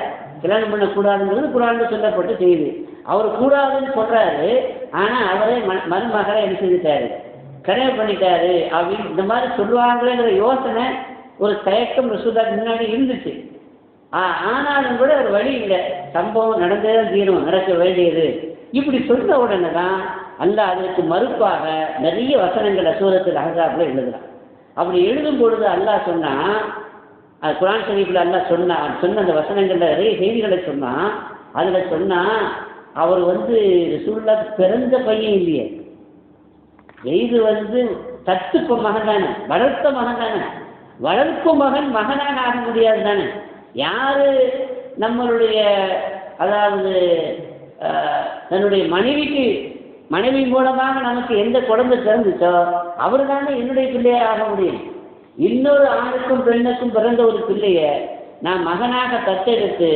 கல்யாணம் பண்ணக்கூடாதுங்கிறது குர்ஆனில் சொல்லப்பட்டு செய்யுது. அவர் கூடாதுன்னு சொல்கிறாரு, ஆனால் அவரே மருமகளை என்ன செஞ்சுட்டாரு? கல்யாணம் பண்ணிட்டாரு அப்படின்னு இந்த மாதிரி சொல்லுவாங்களேங்கிற யோசனை, ஒரு தயக்கம் ரசூலுல்லாஹ்க்கு முன்னாடி இருந்துச்சு. ஆனாலும் கூட ஒரு வழி இல்லை, சம்பவம் நடந்தே தான் தீரும், நடக்க வேண்டியது. இப்படி சொன்ன உடனே தான் அல்லாஹ் அதற்கு மறுப்பாக நிறைய வசனங்களை சூரத்துல் அஹ்ஸாப்ல எழுதுறான். அப்படி எழுதும் பொழுது அல்லாஹ் சொன்னான், குர்ஆன் ஷரீஃப்ல அல்லாஹ் சொன்ன அந்த வசனங்களில் நிறைய செய்திகளை சொன்னான். அதில் சொன்னால் அவர் ரசூலுல்லாஹ்க்கு பிறந்த பையன் இல்லையே, இது தத்துப்ப மகன் தானே, வளர்த்த மகன் தானே. வளர்ப்பு மகன் மகனாக ஆக முடியாது தானே. யாரு நம்மளுடைய அதாவது தன்னுடைய மனைவி மூலமாக நமக்கு எந்த குழந்தை பிறந்துச்சோ அவர் தானே என்னுடைய பிள்ளையாக ஆக முடியும். இன்னொரு ஆணுக்கும் பெண்ணுக்கும் பிறந்த ஒரு பிள்ளையை நான் மகனாக தத்தெடுத்து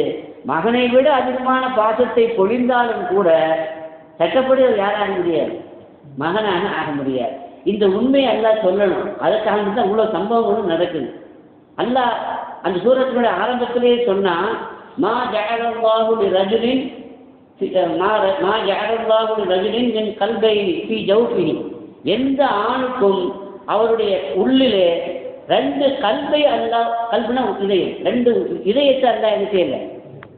மகனை விட அதிகமான பாசத்தை பொழிந்தாலும் கூட சட்டப்படி அது யாராக முடியாது, மகனாக ஆக முடியாது. இந்த உண்மையை அல்லாஹ் சொல்லணும். அதுக்காக தான் இவ்வளோ சம்பவங்களும் நடக்குது. அல்லாஹ் அந்த சூரத்தினுடைய ஆரம்பத்திலேயே சொன்னால், மா ஜஅலல்லாஹு லிரஜுலின் மின் கல்பைனி ஃபீ ஜௌஃபிஹி, எந்த ஆணுக்கும் அவருடைய உள்ளிலே ரெண்டு கல்பை அல்லாஹ், கல்புனா இதயம், ரெண்டு இதயத்தை அல்லாஹ் என்ன செய்யலை.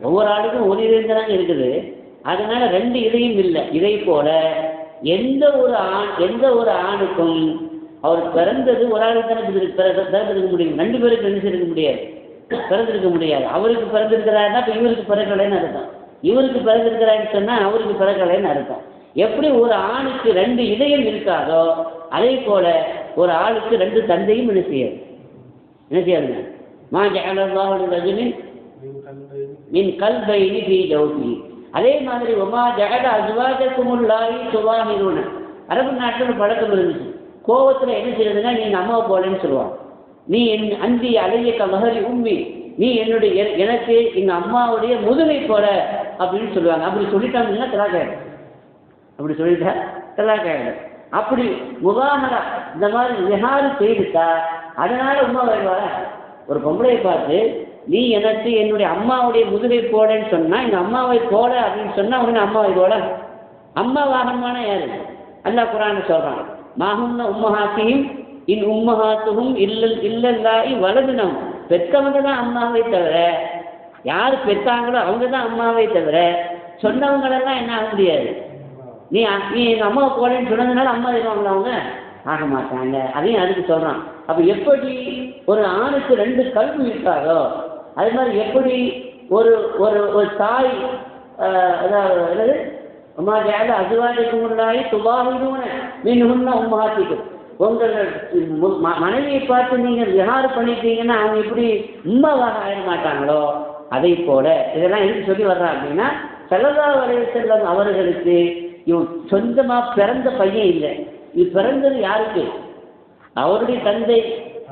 ஒவ்வொரு ஆளுக்கும் ஒரு இதயம் தானே இருக்குது, அதனால ரெண்டு இதயம் இல்லை. இதை போல எந்த ஒரு ஆணுக்கும் அவர் பிறந்தது ஒரு ஆளுக்கு தானே பிறந்திருக்க முடியும், 2 பேருக்கு நினைச்சிருக்க முடியாது, பிறந்திருக்க முடியாது. அவருக்கு பிறந்திருக்கிறாருன்னா இப்போ இவருக்கு பிறக்கலைன்னு அர்த்தம், இவருக்கு பிறந்திருக்கிறாருன்னு சொன்னால் அவருக்கு பிறக்கலைன்னு அர்த்தம். எப்படி ஒரு ஆணுக்கு 2 இதயம் இருக்காதோ அதே போல ஒரு ஆளுக்கு 2 தந்தையும் என்ன செய்யாதுங்க. மா ஜஅலல்லாஹு லிரஜுலின் மின் கல்பைனி ஃபீ ஜௌஃபிஹி. அதே மாதிரி ஒமா ஜஅல அஸ்வாஜகுமுல்லாஹி துவாஹிரூன. அரபு நாட்டில் பழக்கம் இருந்துச்சு, கோவத்தில் என்ன செய்யறதுன்னா நீங்கள் அம்மாவை போலன்னு சொல்லுவாங்க. நீ என் அந்தி அலையக்க மகரி உம்மி, நீ எனக்கு எங்கள் அம்மாவுடைய முதுகை போல அப்படின்னு சொல்லுவாங்க. அப்படி சொல்லிட்டாங்கன்னா தலாக்காயிடும், அப்படி சொல்லிட்டா தலாக்காயிடும். அப்படி முகாமரா இந்த மாதிரி விஹாறு செய்துட்டா அதனால உமா வருவாரா? ஒரு பொம்பளையை பார்த்து நீ எனக்கு என்னுடைய அம்மாவுடைய முதுகை போலன்னு சொன்னா, எங்க அம்மாவை போல அப்படின்னு சொன்னா உடனே அம்மாவை போல. அம்மா வாகனமான யாரு? அல்லாஹ் குர்ஆன்ல சொல்றான், மாஹுன்ன உம்மஹாத்திஹிம் இன் உம்மஹாத்துஹும் இல்லல்லாஹி வலதுனஹும். பெற்றவங்க தான் அம்மாவை தவிர, யார் பெற்றாங்களோ அவங்க தான் அம்மாவை தவிர சொன்னவங்களெல்லாம் என்ன ஆக முடியாது. நீ எங்கள் அம்மாவை போலன்னு சொன்னதுனால அம்மா இருவாங்களா? அவங்க ஆக மாட்டாங்க. அதையும் அதுக்கு சொல்கிறான். அப்போ எப்படி ஒரு ஆணுக்கு 2 கல்வி இருக்காதோ அது மாதிரி எப்படி ஒரு ஒரு ஒரு தாய் அதாவது அம்மா ஜாத அசுவாஜுக்கு முன்னாடி துபாவிடுவன மீனுன்னா உம்மஹாத்திக்கும். உங்கள் மனைவியை பார்த்து நீங்கள் விஹாறு பண்ணிட்டீங்கன்னா அவங்க எப்படி உம்மாவாக ஆயிட மாட்டாங்களோ அதை போல. இதெல்லாம் எதுக்கு சொல்லி வர்றான் அப்படின்னா, ஸல்லல்லாஹு அலைஹி வஸல்லம் அவர்களுக்கு இவன் சொந்தமாக பிறந்த பையன் இல்லை. இது பிறந்தது யாருக்கு? அவருடைய தந்தை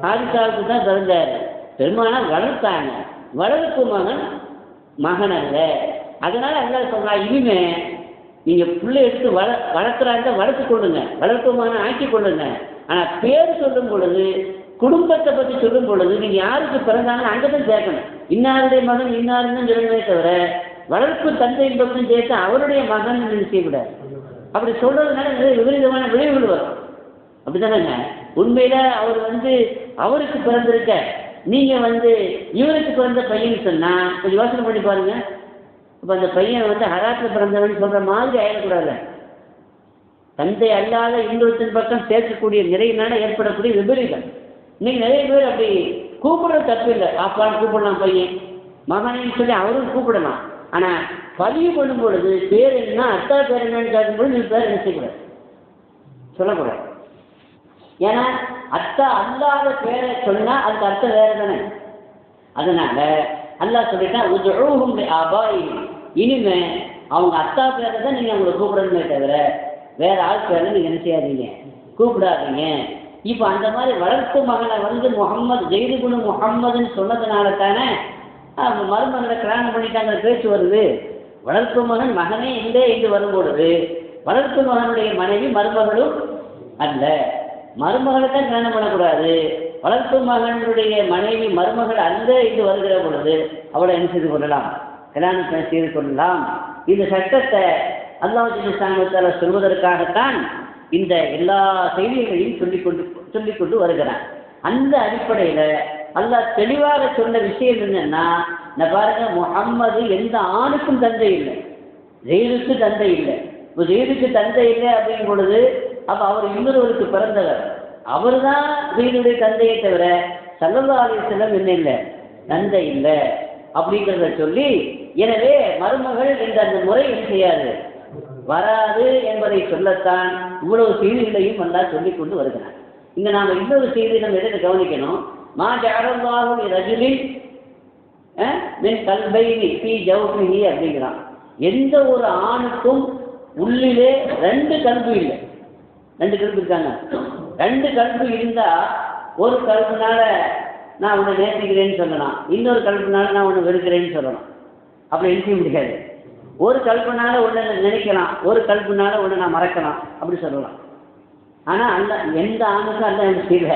ஹாரிசாவுக்கு தான் பிறந்தார். பெருமானார் வளர்த்தாங்க, வளர்ப்பு மகன் அல்ல. அதனால அல்லாஹ் சொல்றா, இனிமே நீங்க பிள்ளை எடுத்து வளர்க்குறாங்க, வளர்த்து கொள்ளுங்க, வளர்ப்பு மகனை ஆக்கி கொள்ளுங்க. ஆனா பேர் சொல்லும் பொழுது, குடும்பத்தை பற்றி சொல்லும் பொழுது நீங்க யாருக்கு பிறந்தாங்கன்னு அங்கதான் சேர்க்கணும். இன்னாருடைய மகன் இன்னாருன்னு சொல்லணுமே தவிர வளர்ப்பு தந்தையின் பக்கம் சேர்த்து அவருடைய மகன் செய்யக்கூடாது. அப்படி சொல்றதுனால நிறைய விபரீதமான விளைவுகள் வரும். அப்படித்தானேங்க? உண்மையில அவர் அவருக்கு பிறந்திருக்க, நீங்க இவருக்கு பிறந்த பையன் சொன்னா கொஞ்சம் யோசனை பண்ணி பாருங்க. இப்போ அந்த பையன் ஹராத்தில் பிறந்தவன் சொல்ற மாதிரி ஆயிடக்கூடாது. தந்தை அல்லாத இன்னொருத்தின் பக்கம் சேர்க்கக்கூடிய நிறையினால ஏற்படக்கூடிய விபரீதம். இன்னைக்கு நிறைய பேர் அப்படி கூப்பிடுறது தப்பு இல்லை, அப்பான்னு கூப்பிடலாம், பையன் மகனைன்னு சொல்லி அவரும் கூப்பிடலாம். ஆனா பதிவு பண்ணும் பொழுது பேர் என்ன, அத்தா பேர் என்னன்னு கேட்கும்போது நீ பேர் என்ன செய்யக்கூடாது, சொல்லக்கூடாது. ஏன்னா அத்தா அல்லாத பேரை சொன்னா அதுக்கு அர்த்தம் வேற தானே. அதனால அல்லாஹ் சொல்லிட்டான், இனிமே அவங்க அத்தா பேரை தான் நீங்க அவங்களை கூப்பிடணுமே தவிர வேற ஆள் பேரை நீங்க என்ன செய்யாதீங்க, கூப்பிடாதீங்க. இப்போ அந்த மாதிரி வளர்ப்பு மகனை முகம்மது ஜெயிதுகுனு முகம்மதுன்னு சொன்னதுனால தானே மருமகனை கல்யாணம் பண்ணிட்டாங்க பேச்சு வருது. வளர்ப்பு மகன் மகனே இல்லை என்று வரும்பொழுது வளர்ப்பு மகனுடைய மனைவி மருமகளும் அல்ல, மருமகளை தான் கல்யாணம் பண்ணக்கூடாது. வளர்ப்பு மகனுடைய மனைவி மருமகள் அல்ல என்று வருகிற பொழுது அவளை என்ன செய்து கொள்ளலாம், கல்யாணம் செய்து கொள்ளலாம். இந்த சட்டத்தை அல்லாஹ் சொல்வதற்காகத்தான் இந்த எல்லா செய்திகளையும் சொல்லிக்கொண்டு வருகிறான். அந்த அடிப்படையில் அல்லாஹ் தெளிவாக சொன்ன விஷயம் என்னன்னா, பாருங்க, முஹம்மது எந்த ஆணுக்கும் தந்தை இல்லை, ஜெயிலுக்கு தந்தை இல்லை. இப்போ ஜெயிலுக்கு தந்தை இல்லை அப்படிங்கும் பொழுது அப்போ அவர் இன்னொருவருக்கு பிறந்தவர், அவர் தான் ஜெயிலுடைய தந்தையை தவிர ஸல்லல்லாஹு அலைஹி வஸல்லம் என்ன இல்லை, தந்தை இல்லை அப்படிங்கிறத சொல்லி, எனவே மருமகள் என்ற அந்த முறை என்ன செய்யாது, வராது என்பதை சொல்லத்தான் இவ்வளவு செய்திகளையும் அல்லாஹ் சொல்லிக் கொண்டு வருகிறார். இங்க நாம இன்னொரு செய்தி நம்ம எதை கவனிக்கணும், மா ஜஅலல்லாஹு லிரஜுலின் மின் கல்பைனி ஃபீ ஜௌஃபிஹி அப்படிங்கிறான். எந்த ஒரு ஆணுக்கும் உள்ளிலே 2 கல்பு இல்லை. 2 கல்பு இருக்காங்க. 2 கல்பு இருந்தா ஒரு கல்புனால நான் உன்னை நேசிக்கிறேன்னு சொல்லலாம், இன்னொரு கல்புனால நான் உன்னை வெறுக்கிறேன்னு சொல்லலாம். அப்படி நினைக்க முடியாது. ஒரு கல்புனால உன்னை நினைக்கலாம், ஒரு கல்புனால உன்னை நான் மறக்கலாம், அப்படி சொல்லலாம். ஆனா அல்ல, எந்த ஆணுக்கும் அல்ல என்ன செய்யல,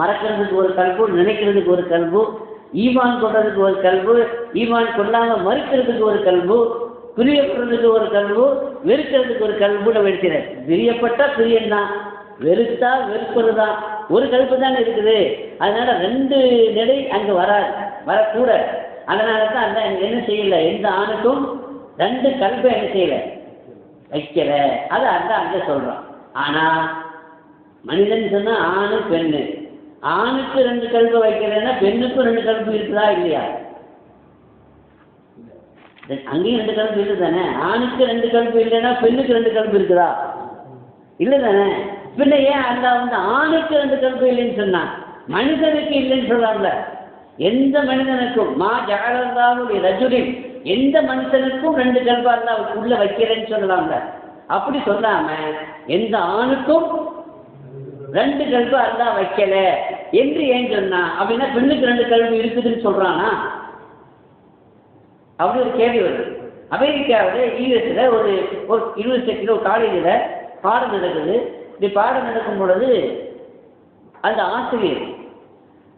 மறக்கிறதுக்கு ஒரு கல்பு, நினைக்கிறதுக்கு ஒரு கல்பு, ஈமான் கொள்றதுக்கு ஒரு கல்பு, ஈமான் கொள்ளாம மறுக்கிறதுக்கு ஒரு கல்பு, பிரியப்படுறதுக்கு ஒரு கல்பு, வெறுக்கிறதுக்கு ஒரு கல்பு. நம்ம எடுக்கிறேன், பிரியப்பட்டா பிரியம்தான், வெறுத்தா வெறுப்பது தான், ஒரு கல்பு தானே இருக்குது. அதனால 2 நிலை அங்கே வரக்கூடாது. அதனால தான் அந்த என்ன செய்யல, எந்த ஆணுக்கும் 2 கல்பை என்ன செய்யல வைக்கல. அதை அங்கே சொல்கிறான். ஆனால் மனிதன் சொன்னால் ஆணு பெண்ணு, ஆணுக்கு 2 கல்பை வைக்கிறேன்னா பெண்ணுக்கும் 2 கல்பு இருக்குதா இல்லையா? அங்கேயும் 2 கல்பு இருக்குது தானே. ஆணுக்கு 2 கல்பு இல்லைன்னா பெண்ணுக்கு 2 கல்பு இருக்குதா? இல்லை தானே. பின்ன ஏன் அல்லாஹ் வந்து ஆணுக்கு 2 கல்பு இல்லைன்னு சொன்னான், மனிதனுக்கு இல்லைன்னு சொல்றாங்க? எந்த மனிதனுக்கும் மா ஜஅலல்லாஹு ரஜுலின், எந்த மனுஷனுக்கும் 2 கல்பா அல்லாஹ் உள்ள வைக்கிறேன்னு சொல்லலாம்ல. அப்படி சொல்லாம எந்த ஆணுக்கும் 2 கல்பு அல்லாஹ் வைக்கல என்று ஏன் சொன்னா? அப்படின்னா பெண்ணுக்கு 2 கல்பு இருக்குதுன்னு சொல்றானா? அப்படி ஒரு கேள்வி வருது. அமெரிக்காவில் யூஎஸ்ல ஒரு யூனிவர்சிட்டியில் ஒரு காலேஜில் பாடம் நடக்குது. இப்படி பாடம் நடக்கும் பொழுது அந்த ஆசிரியர்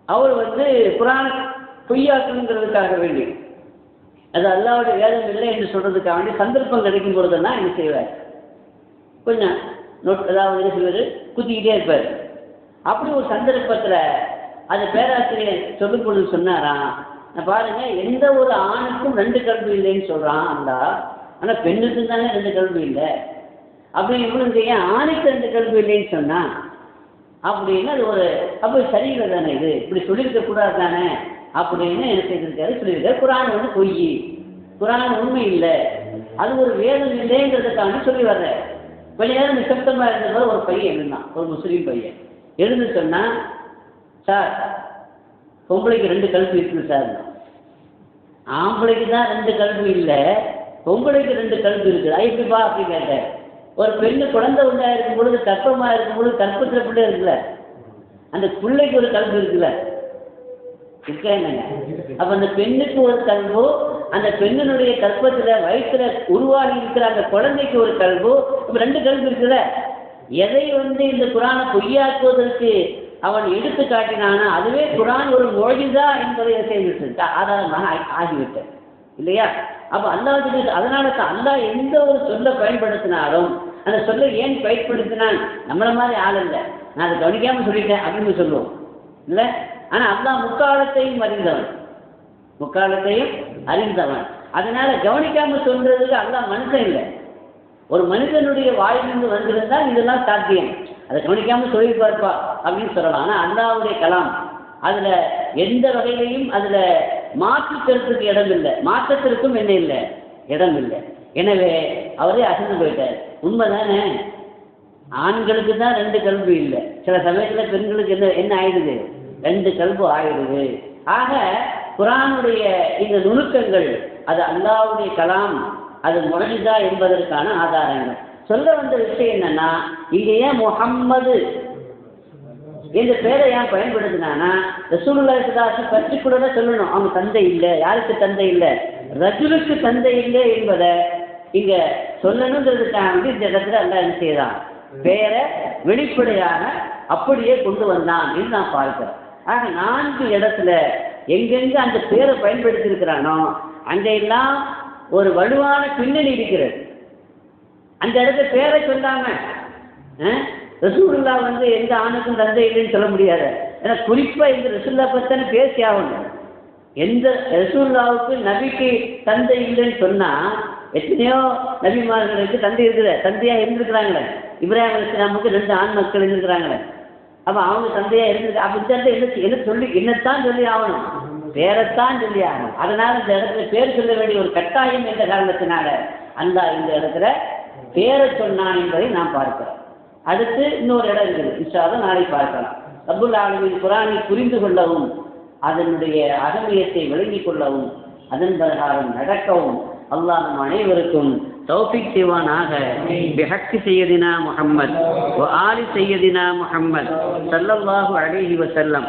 அவர் வந்து குர்ஆன் பொய்யாக்குங்கிறதுக்காக வேண்டி, அது அல்லாஹ்வுடைய வேதம் இல்லை என்று சொல்றதுக்காக வேண்டி சந்தர்ப்பம் கிடைக்கும் பொழுதெல்லாம் என்ன செய்வார், கொஞ்சம் அதாவது என்ன செய்வார், குத்திக்கிட்டே இருப்பார். அப்படி ஒரு சந்தர்ப்பத்தில் அந்த பேராசிரியர் சொல்லும் பொழுது சொன்னாராம், நான் பாருங்க எந்த ஒரு ஆணுக்கும் 2 கல்பு இல்லைன்னு சொல்றான் அல்லா, ஆனால் பெண்ணுக்கும் தானே 2 கல்பு இல்லை. அப்படி இவனுக்கு ஏன் ஆணுக்கு 2 கல்பு இல்லைன்னு சொன்னா அப்படின்னு அது ஒரு அப்போ சரியில்லை தானே, இது இப்படி சொல்லியிருக்க கூடாது தானே அப்படின்னு என்ன செய்திருக்காரு, சொல்லியிருக்காரு. குர்ஆன் வந்து பொய், குர்ஆன் உண்மை இல்லை, அது ஒரு வேதம் இல்லைங்கிறதுக்காண்டி சொல்லி வர்ற. கொஞ்ச நேரம் நிசப்தமாக இருந்தபோது ஒரு பையன் எழுந்தான், ஒரு முஸ்லீம் பையன் எழுந்து சொன்னா, சார் பொம்பளைக்கு 2 கல்பு இருக்குது சார், ஆம்பளைக்கு தான் 2 கல்பு இல்லை, பொம்பளைக்கு 2 கல்பு இருக்குது, எப்படிப்பா அப்படி கேட்டேன். ஒரு பெண்ணு குழந்தை உண்டா இருக்கும் பொழுது, கற்பமா இருக்கும் பொழுது, கற்பத்தில் பிள்ளை இருக்குல்ல, அந்த பிள்ளைக்கு ஒரு கல்பு இருக்குல்ல, இருக்கா என்னங்க? அப்ப அந்த பெண்ணுக்கு ஒரு கல்போ, அந்த பெண்ணினுடைய கற்பத்தில் வயிற்றுல உருவாகி இருக்கிற அந்த குழந்தைக்கு ஒரு கல்போ, இப்ப 2 கல்பு இருக்குல்ல. எதை வந்து இந்த குர்ஆனை பொய்யாக்குவதற்கு அவன் எடுத்து காட்டினானா அதுவே குர்ஆன் ஒரு மொழிதா என்பதை செய்துவிட்டு ஆதாரமாக ஆகிவிட்டது இல்லையா? அப்போ அல்லாஹ் அதனால தான் அல்லாஹ் எந்த ஒரு சொல்லை பயன்படுத்தினாலும் அந்த சொல்லை ஏன் பயன்படுத்தினான், நம்மள மாதிரி ஆள் இல்லை, நான் அதை கவனிக்காமல் சொல்லிட்டேன் அப்படின்னு சொல்லுவோம் இல்லை. ஆனால் அல்லாஹ் முக்காலத்தையும் அறிந்தவன், முக்காலத்தையும் அறிந்தவன். அதனால கவனிக்காமல் சொல்றதுக்கு அல்லாஹ் மனுஷன் இல்லை. ஒரு மனிதனுடைய வாயிலிருந்து வந்திருந்தால் இதெல்லாம் சாத்தியம், அதை கவனிக்காமல் சொல்லி பார்ப்பா அப்படின்னு சொல்லலாம். ஆனால் அல்லாஹ்வுடைய கலாம் அதில் எந்த வகையிலையும் அதில் மாற்று கருத்துக்கு இடம் இல்லை, மாற்றத்திற்கும் என்ன இல்லை, இடம் இல்லை. எனவே அவரே அசந்து போயிட்டார். உண்மைதானே, ஆண்களுக்கு தான் 2 கல்பு இல்லை, சில சமயத்தில் பெண்களுக்கு என்ன ஆயிடுது, 2 கல்பு ஆயிடுது. ஆக குர்ஆனுடைய இந்த நுணுக்கங்கள் அது அல்லாஹ்வுடைய கலாம், அது முஅஜிஸா என்பதற்கான ஆதாரங்கள். சொல்ல வந்த விஷயம் என்னன்னா, இங்க ஏன் முஹம்மது என்ற பேரை ஏன் பயன்படுத்தினானா, ரசூலுல்லாஹி ஸல்லல்லாஹு அலைஹி வஸல்லம் பர்டிகுலரா சொல்லணும், அவங்க தந்தை இல்லை, யாருக்கு தந்தை இல்லை, ரஜுலுக்கு தந்தை இல்லை என்பதை இங்க சொல்லணுங்கிறதுக்காக வந்து இந்த இடத்துல அல்லாஹ் என்ன செய்யறான், பேரை வெளிப்படையாக அப்படியே கொண்டு வந்தான் என்று நான் பார்க்கிறேன். ஆக 4 இடத்துல எங்கெங்க அந்த பேரை பயன்படுத்தி இருக்கிறானோ அங்கெல்லாம் ஒரு வலுவான பின்னணி இருக்கிறது. அந்த இடத்துல பேரை சொல்லாம ரசூலுல்லாஹ் வந்து எந்த ஆணுக்கும் தந்தை இல்லைன்னு சொல்ல முடியாது. ஏன்னா குறிப்பா இந்த ரசூலுல்லாஹ் பத்தான பேசி ஆகணும். எந்த ரசூலுல்லாஹ்வுக்கு நபிக்கு தந்தை இல்லைன்னு சொன்னா, எத்தனையோ நபிமார்களுக்கு தந்தை இருக்குது, தந்தையா இருந்திருக்கிறாங்களே. இப்ராஹிம் அலைஹிஸ்ஸலாமுக்கு 2 ஆண் மக்கள் இருந்திருக்கிறாங்களே. அப்ப அவங்க தந்தையா இருந்திருக்கு. அப்ப இந்த இடத்துல என்ன சொல்லி என்னத்தான் சொல்லி ஆகணும், பேரைத்தான் சொல்லி ஆகணும். அதனால இந்த இடத்துல பேர் சொல்ல வேண்டிய ஒரு கட்டாயம் என்ற காரணத்தினால அல்லாஹ் இந்த இடத்துல பேரை சொன்னான் என்பதை நாம் பார்க்கிறோம். அடுத்து இன்னொரு இடம் இருக்குது, இன்ஷா அல்லாஹ் நாளை பார்க்கலாம். ரப்புல் ஆலமீன் குர்ஆனை புரிந்து கொள்ளவும், அதனுடைய அகமியத்தை விளங்கிக் கொள்ளவும், அதன் பிரகாரம் நடக்கவும் அல்லாஹ் நம் அனைவருக்கும் தௌஃபீக் செய்வானாக. பிஹக்கி சய்யதினா முஹம்மத் வ ஆலி சய்யதினா முஹம்மத் ஸல்லல்லாஹு அலைஹி வஸல்லம்.